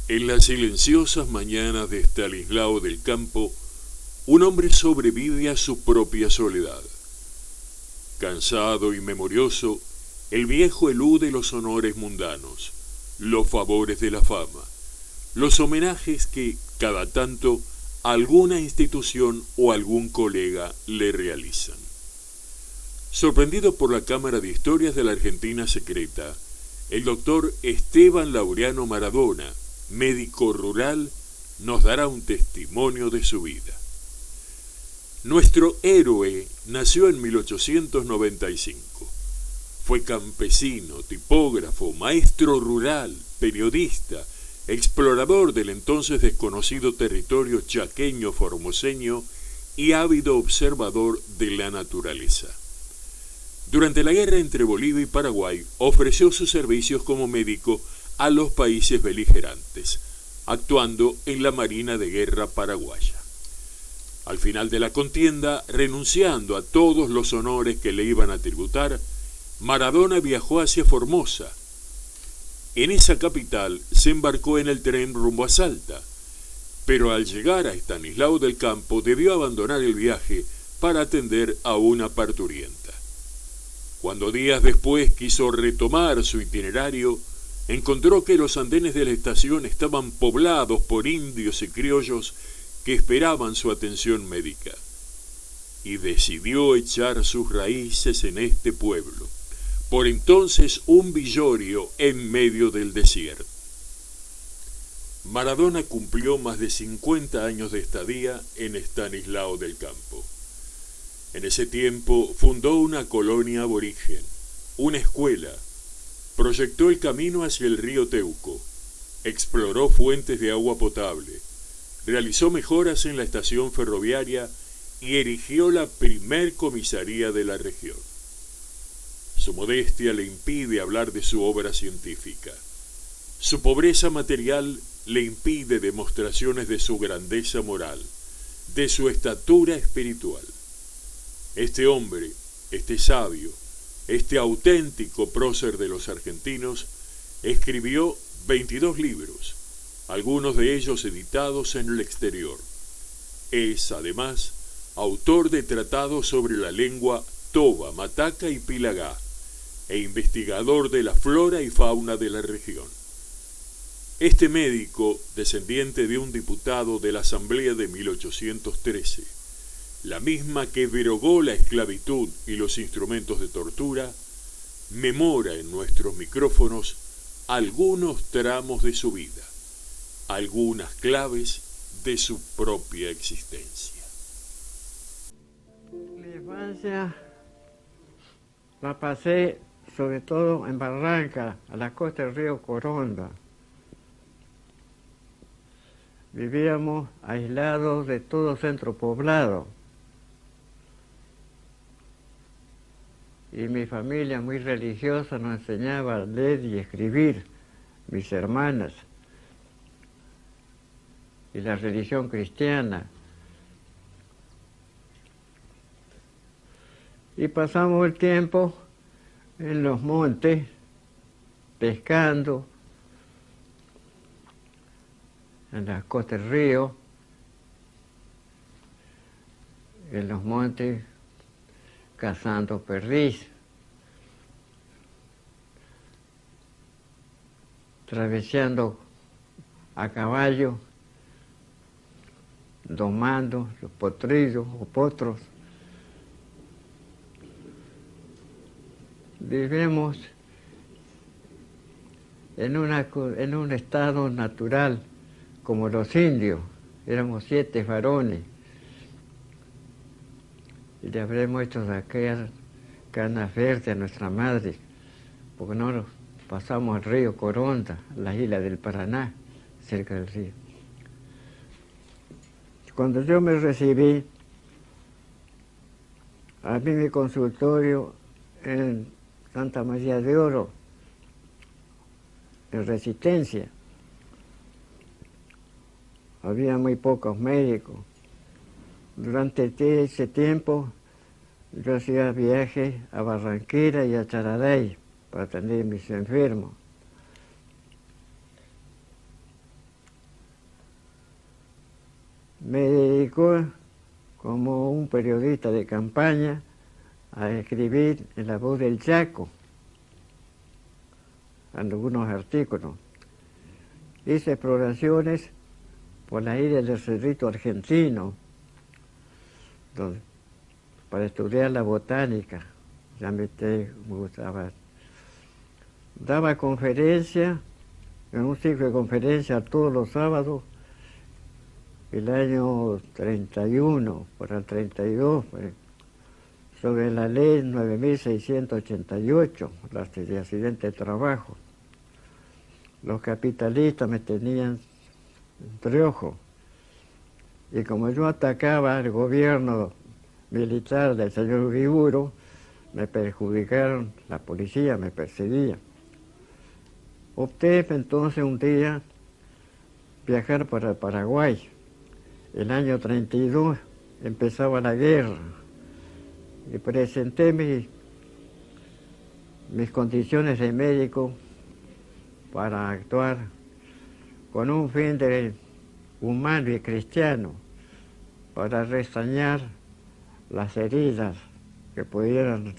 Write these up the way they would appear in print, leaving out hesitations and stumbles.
En las silenciosas mañanas de Estanislao del Campo, un hombre sobrevive a su propia soledad. Cansado y memorioso, el viejo elude los honores mundanos, los favores de la fama, los homenajes que, cada tanto, alguna institución o algún colega le realizan. Sorprendido por la Cámara de Historias de la Argentina Secreta, el doctor Esteban Laureano Maradona, médico rural, nos dará un testimonio de su vida. Nuestro héroe nació en 1895. Fue campesino, tipógrafo, maestro rural, periodista, explorador del entonces desconocido territorio chaqueño formoseño y ávido observador de la naturaleza. Durante la guerra entre Bolivia y Paraguay, ofreció sus servicios como médico a los países beligerantes, actuando en la Marina de Guerra paraguaya. Al final de la contienda, renunciando a todos los honores que le iban a tributar, Maradona viajó hacia Formosa. En esa capital se embarcó en el tren rumbo a Salta, pero al llegar a Estanislao del Campo debió abandonar el viaje para atender a una parturienta. Cuando días después quiso retomar su itinerario, encontró que los andenes de la estación estaban poblados por indios y criollos que esperaban su atención médica, y decidió echar sus raíces en este pueblo, por entonces un villorio en medio del desierto. Maradona cumplió más de 50 años de estadía en Estanislao del Campo. En ese tiempo fundó una colonia aborigen, una escuela, proyectó el camino hacia el río Teuco, exploró fuentes de agua potable, realizó mejoras en la estación ferroviaria y erigió la primer comisaría de la región. Su modestia le impide hablar de su obra científica. Su pobreza material le impide demostraciones de su grandeza moral, de su estatura espiritual. Este hombre, este sabio, este auténtico prócer de los argentinos, escribió 22 libros, algunos de ellos editados en el exterior. Es, además, autor de tratados sobre la lengua toba, mataca y pilagá, e investigador de la flora y fauna de la región. Este médico, descendiente de un diputado de la Asamblea de 1813, la misma que derogó la esclavitud y los instrumentos de tortura, memora en nuestros micrófonos algunos tramos de su vida, algunas claves de su propia existencia. Mi infancia la pasé sobre todo en Barranca, a la costa del río Coronda. Vivíamos aislados de todo centro poblado. Y mi familia muy religiosa nos enseñaba a leer y escribir, mis hermanas, y la religión cristiana. Y pasamos el tiempo en los montes, pescando, en las costas del río, en los montes, cazando perdiz, traveseando a caballo, domando los potrillos o potros. Vivimos en un estado natural, como los indios. Éramos 7 varones. Y le habremos hecho sacar canas verdes a nuestra madre, porque no nos pasamos al río Coronda, la isla del Paraná, cerca del río. Cuando yo me recibí, a mí mi consultorio en Santa María de Oro, en Resistencia. Había muy pocos médicos. Durante ese tiempo yo hacía viajes a Barranquilla y a Charaday para atender a mis enfermos. me dedicó como un periodista de campaña a escribir en La Voz del Chaco algunos artículos. Hice exploraciones por la isla del Cerrito Argentino, para estudiar la botánica. Ya me gustaba. Daba conferencias, en un ciclo de conferencias todos los sábados, el año 31, para el 32, sobre la ley 9688, la de accidente de trabajo. Los capitalistas me tenían entre ojos. Y como yo atacaba al gobierno militar del señor Uriburu, me perjudicaron, la policía me perseguía. Opté entonces un día viajar para el Paraguay. El año 32 empezaba la guerra y presenté mis condiciones de médico para actuar con un fin humano y cristiano, para restañar las heridas que pudieran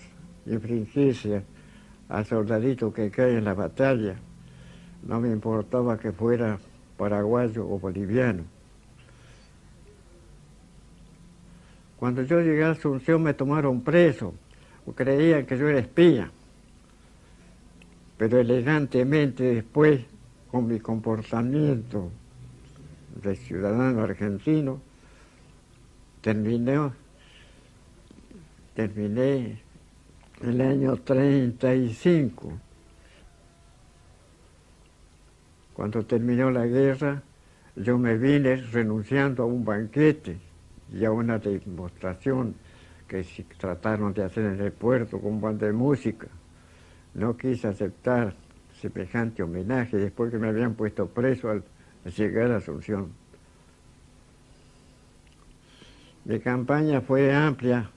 infligirse al soldadito que cae en la batalla. No me importaba que fuera paraguayo o boliviano. Cuando yo llegué a Asunción me tomaron preso, creían que yo era espía, pero elegantemente después, con mi comportamiento de ciudadano argentino, terminé el año 35. Cuando terminó la guerra, yo me vine renunciando a un banquete y a una demostración que trataron de hacer en el puerto con banda de música. No quise aceptar semejante homenaje después que me habían puesto preso al llegar a Asunción. Mi campaña fue amplia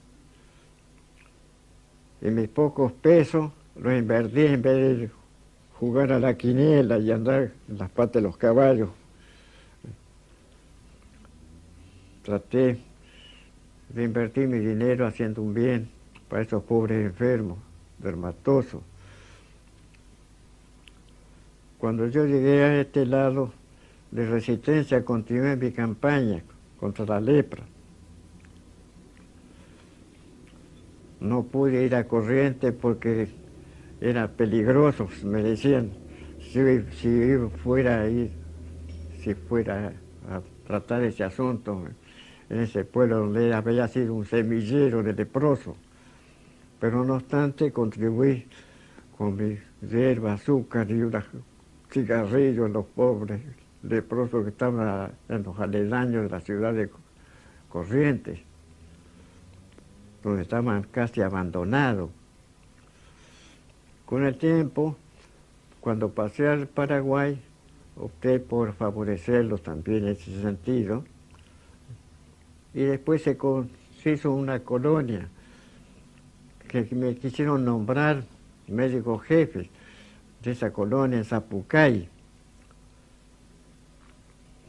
y mis pocos pesos los invertí en vez de jugar a la quiniela y andar en las patas de los caballos. Traté de invertir mi dinero haciendo un bien para esos pobres enfermos, dermatosos. Cuando yo llegué a este lado de resistencia, continué mi campaña contra la lepra. No pude ir a Corrientes porque era peligroso, me decían, si fuera a tratar ese asunto en ese pueblo donde había sido un semillero de leprosos. Pero no obstante contribuí con mi hierba, azúcar y unos cigarrillos a los pobres leprosos que estaban en los aledaños de la ciudad de Corrientes, donde estaban casi abandonados. Con el tiempo, cuando pasé al Paraguay, opté por favorecerlos también en ese sentido, y después se hizo una colonia que me quisieron nombrar médico jefe de esa colonia en Zapucay.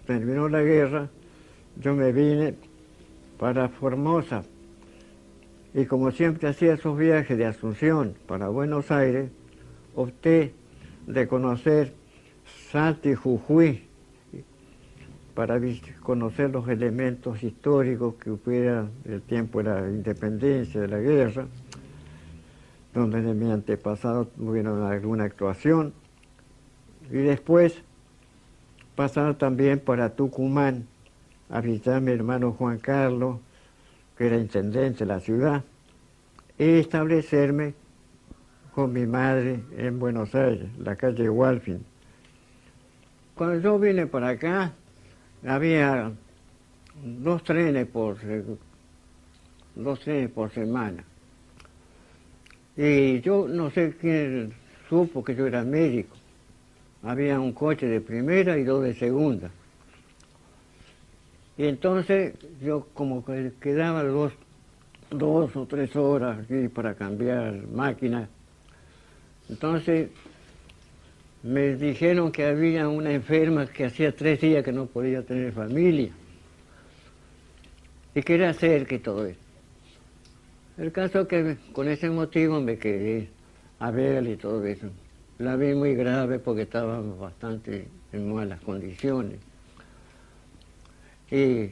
Terminó la guerra, yo me vine para Formosa, y como siempre hacía esos viajes de Asunción para Buenos Aires, opté de conocer Salta y Jujuy para conocer los elementos históricos que hubieran del tiempo de la independencia, de la guerra, donde de mi antepasado tuvieron alguna actuación, y después pasar también para Tucumán a visitar a mi hermano Juan Carlos, que era intendente de la ciudad, y establecerme con mi madre en Buenos Aires, la calle Walfin. Cuando yo vine para acá, había dos trenes por semana. Y yo no sé quién supo que yo era médico. Había un coche de primera y dos de segunda. Y entonces yo como que quedaba dos o tres horas aquí para cambiar máquinas. Entonces me dijeron que había una enferma que hacía 3 días que no podía tener familia. y quería hacer que todo eso. El caso es que con ese motivo me quedé a verle y todo eso. La vi muy grave porque estaba bastante en malas condiciones. Y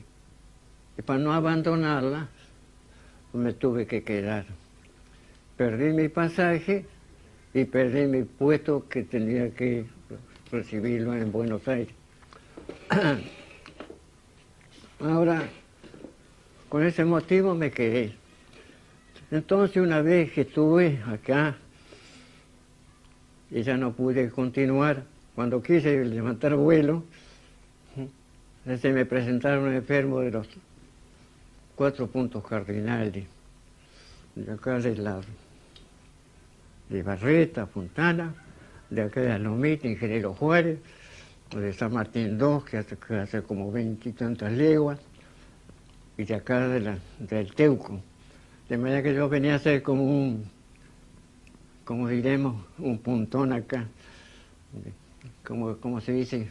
para no abandonarla, me tuve que quedar. Perdí mi pasaje y perdí mi puesto que tenía que recibirlo en Buenos Aires. Ahora, con ese motivo me quedé. Entonces, una vez que estuve acá, y ya no pude continuar, cuando quise levantar vuelo, se me presentaron enfermos de los 4 puntos cardinales, de acá de Barreta, Fontana, de acá de Lomita, Ingeniero Juárez, de San Martín II, que hace como 20 y tantas leguas, y de acá del Teuco. De manera que yo venía a ser como como diremos, un puntón acá, como se dice,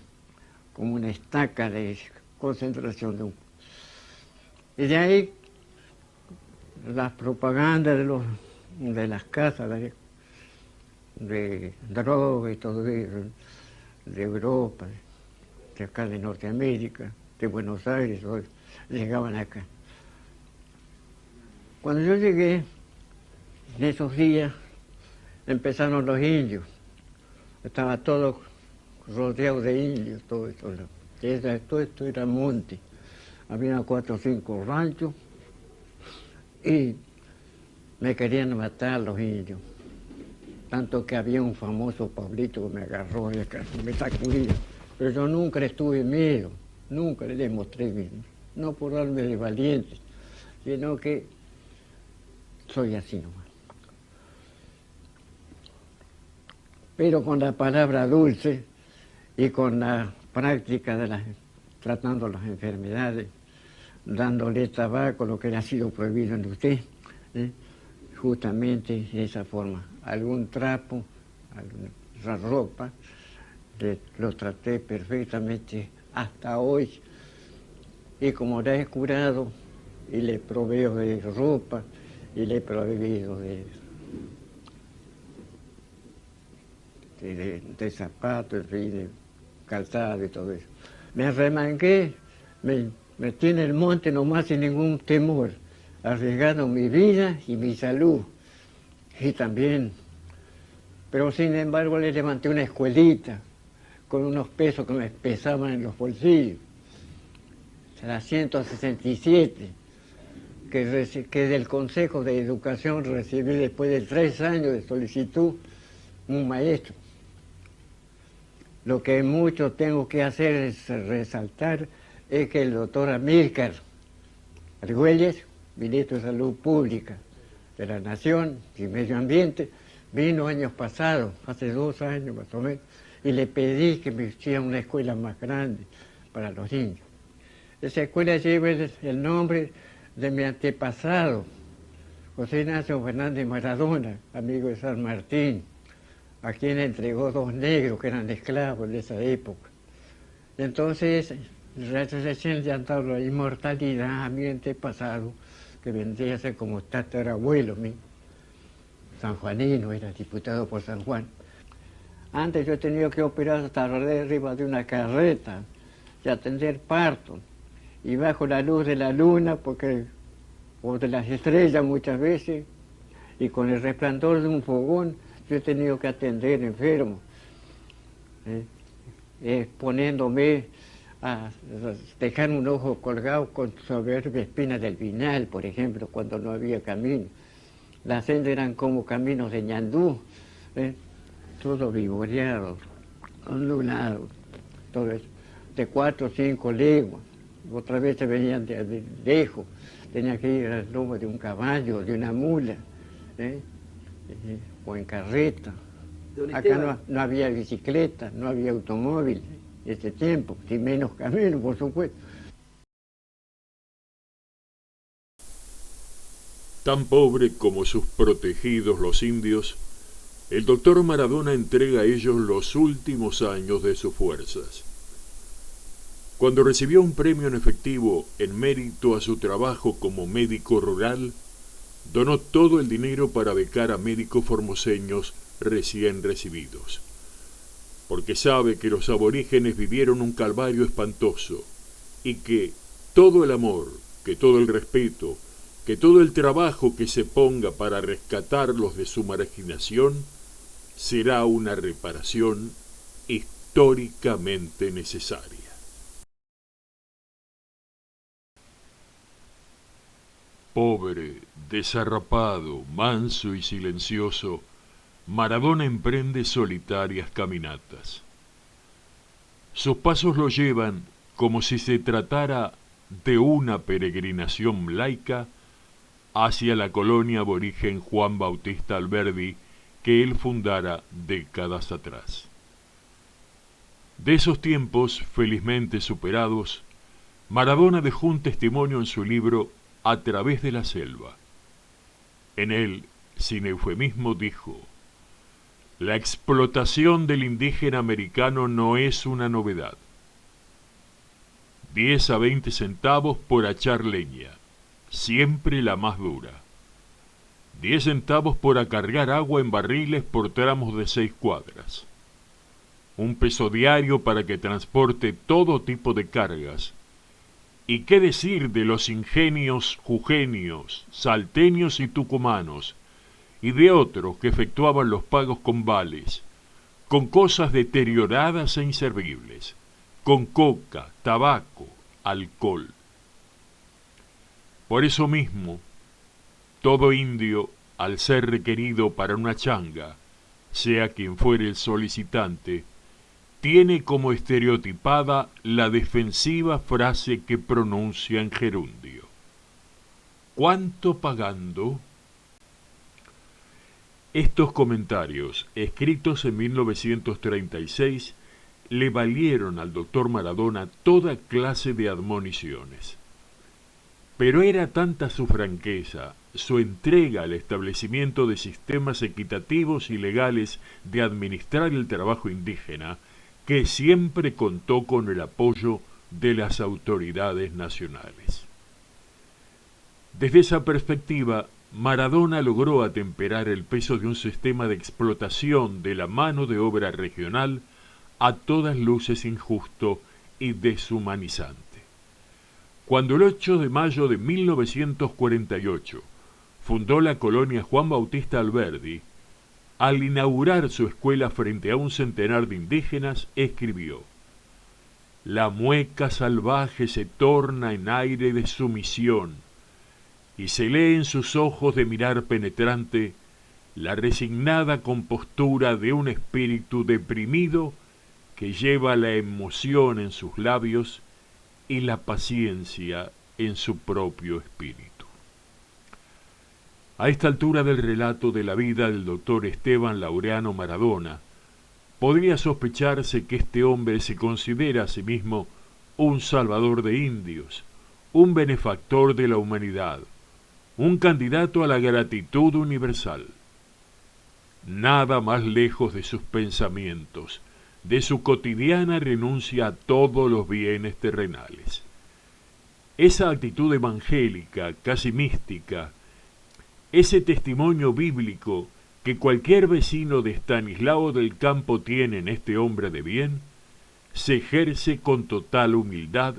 como una estaca de concentración y de ahí las propagandas de las casas de droga y todo eso, de Europa, de acá de Norteamérica, de Buenos Aires, llegaban acá. Cuando yo llegué, en esos días, empezaron los indios. Estaba todo rodeado de indios, todo esto. Todo esto era monte. Había 4 o 5 ranchos y me querían matar los indios. Tanto que había un famoso Pablito que me agarró y me sacudía. Pero yo nunca le tuve miedo, nunca le demostré miedo. No por darme de valiente, sino que soy así nomás. Pero con la palabra dulce y con la práctica tratando las enfermedades, dándole tabaco, lo que le ha sido prohibido en usted, justamente de esa forma. Algún trapo, alguna ropa, lo traté perfectamente hasta hoy. Y como la he curado, y le proveo de ropa, y le he proveído de zapatos, de calzado y todo eso. Me arremangué, me metí en el monte nomás sin ningún temor, arriesgando mi vida y mi salud. Y también, pero sin embargo le levanté una escuelita con unos pesos que me pesaban en los bolsillos. La 167, que del Consejo de Educación recibí después de 3 años de solicitud un maestro. Lo que mucho tengo que hacer es resaltar es que el doctor Amílcar Argüelles, ministro de Salud Pública de la Nación y Medio Ambiente, vino años pasados, hace 2 años más o menos, y le pedí que me hiciera una escuela más grande para los niños. Esa escuela lleva el nombre de mi antepasado, José Ignacio Fernández Maradona, amigo de San Martín, a quien entregó 2 negros que eran esclavos de esa época. Entonces, recién ya han dado la inmortalidad a mi antepasado, que vendría a ser como tatarabuelo mío, sanjuanino, era diputado por San Juan. Antes yo he tenido que operar hasta arriba de una carreta y atender parto, y bajo la luz de la luna, o de las estrellas muchas veces, y con el resplandor de un fogón, yo he tenido que atender enfermos, poniéndome a dejar un ojo colgado con soberbia espina del vinal, por ejemplo, cuando no había camino. Las sendas eran como caminos de ñandú, todo vivoreado, ondulado, todo eso, de 4 o 5 leguas. Otra vez se venían de lejos, tenía que ir al lomo de un caballo, de una mula, o en carreta. Acá no había bicicleta, no había automóvil en ese tiempo, y menos camino, por supuesto. Tan pobre como sus protegidos los indios, el doctor Maradona entrega a ellos los últimos años de sus fuerzas. Cuando recibió un premio en efectivo en mérito a su trabajo como médico rural, donó todo el dinero para becar a médicos formoseños recién recibidos, porque sabe que los aborígenes vivieron un calvario espantoso y que todo el amor, que todo el respeto, que todo el trabajo que se ponga para rescatarlos de su marginación será una reparación históricamente necesaria. Pobre, desarrapado, manso y silencioso, Maradona emprende solitarias caminatas. Sus pasos lo llevan, como si se tratara de una peregrinación laica, hacia la colonia aborigen Juan Bautista Alberdi que él fundara décadas atrás. De esos tiempos, felizmente superados, Maradona dejó un testimonio en su libro A través de la selva. En él, sin eufemismo, dijo: la explotación del indígena americano no es una novedad. 10 a 20 centavos por achar leña, siempre la más dura. 10 centavos por acargar agua en barriles por tramos de 6 cuadras. 1 peso diario para que transporte todo tipo de cargas. ¿Y qué decir de los ingenios jujeños, salteños y tucumanos, y de otros que efectuaban los pagos con vales, con cosas deterioradas e inservibles, con coca, tabaco, alcohol? Por eso mismo, todo indio, al ser requerido para una changa, sea quien fuere el solicitante, tiene como estereotipada la defensiva frase que pronuncia en gerundio: ¿cuánto pagando? Estos comentarios, escritos en 1936, le valieron al doctor Maradona toda clase de admoniciones. Pero era tanta su franqueza, su entrega al establecimiento de sistemas equitativos y legales de administrar el trabajo indígena, que siempre contó con el apoyo de las autoridades nacionales. Desde esa perspectiva, Maradona logró atemperar el peso de un sistema de explotación de la mano de obra regional a todas luces injusto y deshumanizante. Cuando el 8 de mayo de 1948 fundó la colonia Juan Bautista Alberdi, al inaugurar su escuela frente a un centenar de indígenas, escribió: la mueca salvaje se torna en aire de sumisión, y se lee en sus ojos de mirar penetrante la resignada compostura de un espíritu deprimido que lleva la emoción en sus labios y la paciencia en su propio espíritu. A esta altura del relato de la vida del doctor Esteban Laureano Maradona, podría sospecharse que este hombre se considera a sí mismo un salvador de indios, un benefactor de la humanidad, un candidato a la gratitud universal. Nada más lejos de sus pensamientos, de su cotidiana renuncia a todos los bienes terrenales. Esa actitud evangélica, casi mística, ese testimonio bíblico que cualquier vecino de Estanislao del Campo tiene en este hombre de bien, se ejerce con total humildad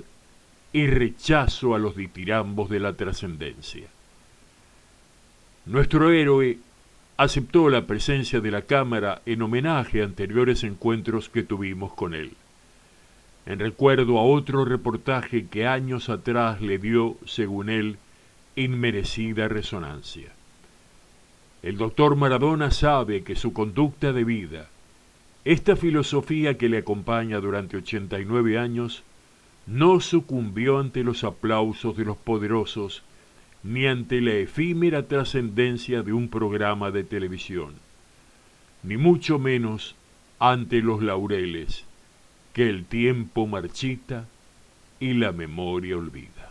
y rechazo a los ditirambos de la trascendencia. Nuestro héroe aceptó la presencia de la cámara en homenaje a anteriores encuentros que tuvimos con él, en recuerdo a otro reportaje que años atrás le dio, según él, inmerecida resonancia. El doctor Maradona sabe que su conducta de vida, esta filosofía que le acompaña durante 89 años, no sucumbió ante los aplausos de los poderosos ni ante la efímera trascendencia de un programa de televisión, ni mucho menos ante los laureles que el tiempo marchita y la memoria olvida.